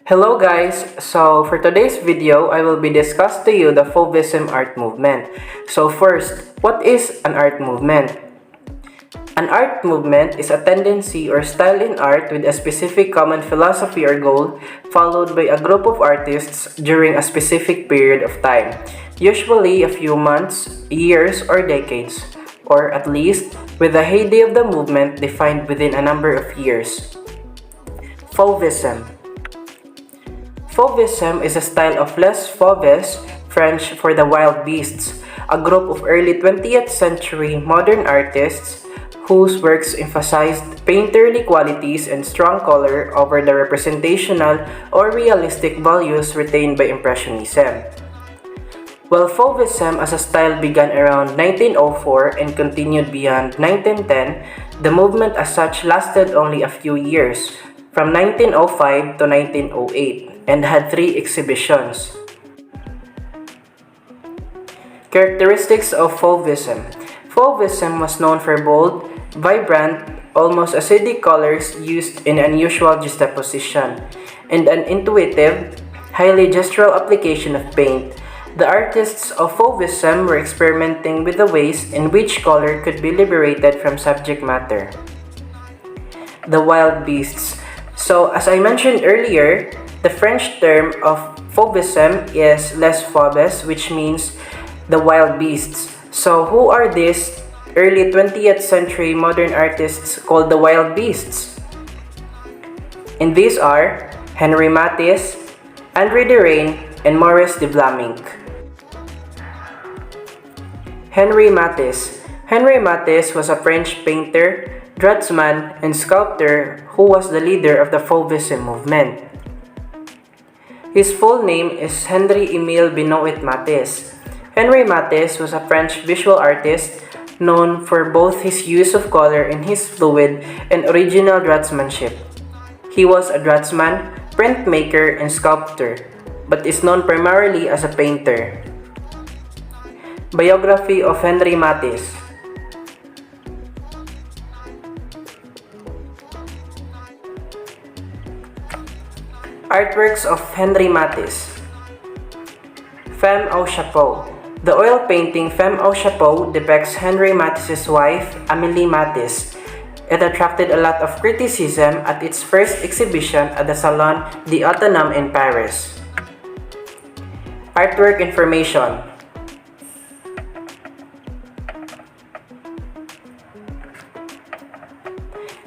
Hello guys, so for today's video, I will be discussing to you the Fauvism art movement. So first, what is an art movement? An art movement is a tendency or style in art with a specific common philosophy or goal followed by a group of artists during a specific period of time, usually a few months, years, or decades, or at least with the heyday of the movement defined within a number of years. Fauvism. Fauvism is a style of Les Fauves, French for the wild beasts, a group of early 20th century modern artists whose works emphasized painterly qualities and strong color over the representational or realistic values retained by Impressionism. While Fauvism as a style began around 1904 and continued beyond 1910, the movement as such lasted only a few years, from 1905 to 1908, and had 3 exhibitions. Characteristics of Fauvism. Fauvism was known for bold, vibrant, almost acidic colors used in unusual juxtaposition, and an intuitive, highly gestural application of paint. The artists of Fauvism were experimenting with the ways in which color could be liberated from subject matter. The wild beasts. So, as I mentioned earlier, the French term of Fauvism is Les Fauves, which means the wild beasts. So, who are these early 20th century modern artists called the wild beasts? And these are Henri Matisse, André Derain, and Maurice de Vlaminck. Henri Matisse. Henri Matisse was a French painter, draughtsman, and sculptor who was the leader of the Fauvism movement. His full name is Henri-Émile Benoit Matisse. Henri Matisse was a French visual artist known for both his use of color in his fluid and original draughtsmanship. He was a draughtsman, printmaker, and sculptor, but is known primarily as a painter. Biography of Henri Matisse. Artworks of Henri Matisse. Femme au Chapeau. The oil painting Femme au Chapeau depicts Henri Matisse's wife, Amélie Matisse. It attracted a lot of criticism at its first exhibition at the Salon d'Automne in Paris. Artwork information.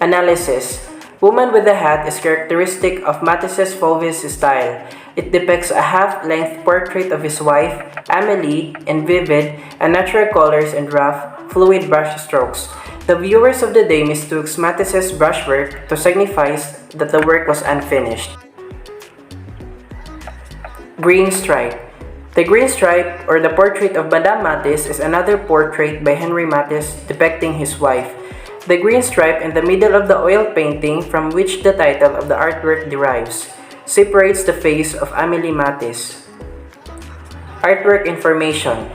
Analysis. Woman with the Hat is characteristic of Matisse's Fauvism style. It depicts a half-length portrait of his wife, Amélie, in vivid and natural colors and rough, fluid brush strokes. The viewers of the day mistook Matisse's brushwork to signify that the work was unfinished. Green Stripe. The Green Stripe, or the portrait of Madame Matisse, is another portrait by Henri Matisse depicting his wife. The green stripe in the middle of the oil painting, from which the title of the artwork derives, separates the face of Amélie Matisse. Artwork information.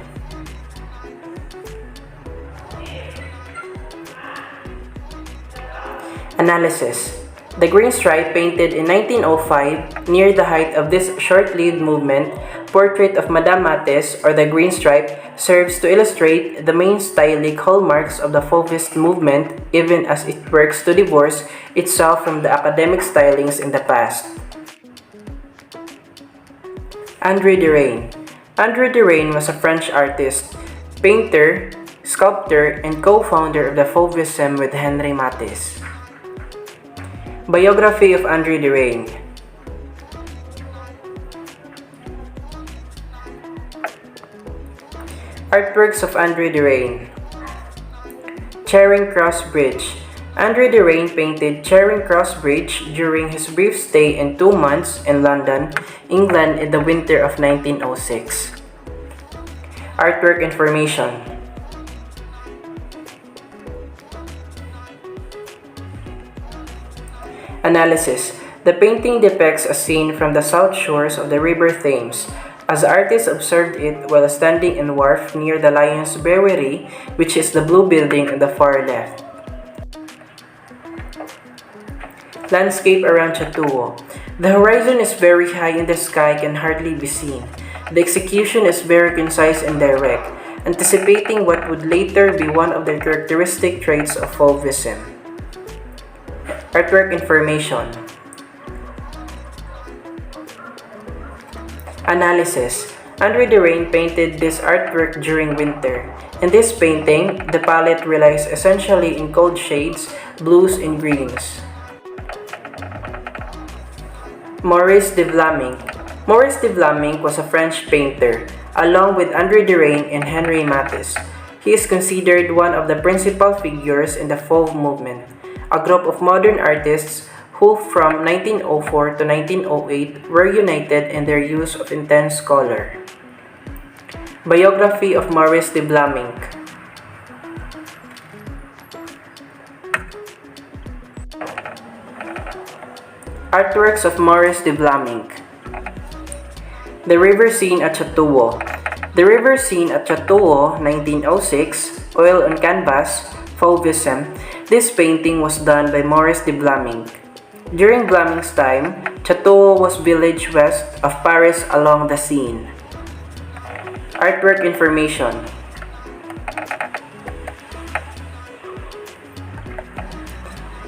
Analysis. The green stripe, painted in 1905, near the height of this short-lived movement, portrait of Madame Matisse, or the green stripe, serves to illustrate the main stylistic hallmarks of the Fauvist movement, even as it works to divorce itself from the academic stylings in the past. André Derain. André Derain was a French artist, painter, sculptor, and co-founder of the Fauvism with Henri Matisse. Biography of André Derain. Artworks of André Derain. Charing Cross Bridge. André Derain painted Charing Cross Bridge during his brief stay in 2 months in London, England in the winter of 1906. Artwork information. Analysis. The painting depicts a scene from the south shores of the River Thames, as the artist observed it while standing in wharf near the Lions Brewery, which is the blue building on the far left. Landscape around Chatuo. The horizon is very high and the sky can hardly be seen. The execution is very concise and direct, anticipating what would later be one of the characteristic traits of Fauvism. Artwork information. Analysis. Andre Derain painted this artwork during winter. In this painting, the palette relies essentially in cold shades, blues and greens. Maurice de Vlaminck. Maurice de Vlaminck was a French painter, along with Andre Derain and Henri Matisse. He is considered one of the principal figures in the Fauve movement, a group of modern artists who from 1904 to 1908 were united in their use of intense color. Biography of Maurice de Vlaminck. Artworks of Maurice de Vlaminck. The River Scene at Chateauneuf. The River Scene at Chateauneuf, 1906, oil on canvas, Fauvism. This painting was done by Maurice de Vlaminck. During Vlaminck's time, Chateauneuf was village west of Paris along the Seine. Artwork information.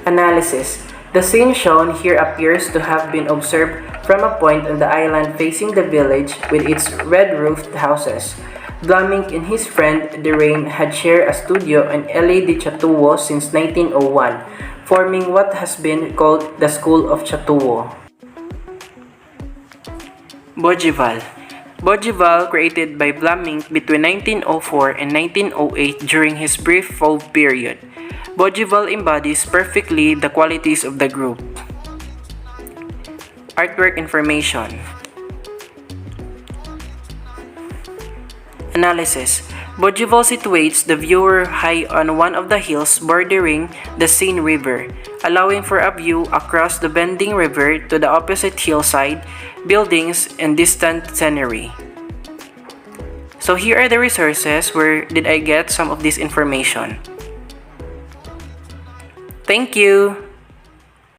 Analysis. The scene shown here appears to have been observed from a point on the island facing the village with its red-roofed houses. Vlaminck and his friend Derain had shared a studio in Allée de Chateauneuf since 1901, forming what has been called the School of Chateauneuf. Bougival. Bougival, created by Vlaminck between 1904 and 1908 during his brief Fauve period. Bougival embodies perfectly the qualities of the group. Artwork information. Analysis. Bougival situates the viewer high on one of the hills bordering the Seine River, allowing for a view across the bending river to the opposite hillside, buildings, and distant scenery. So here are the resources where did I get some of this information. Thank you!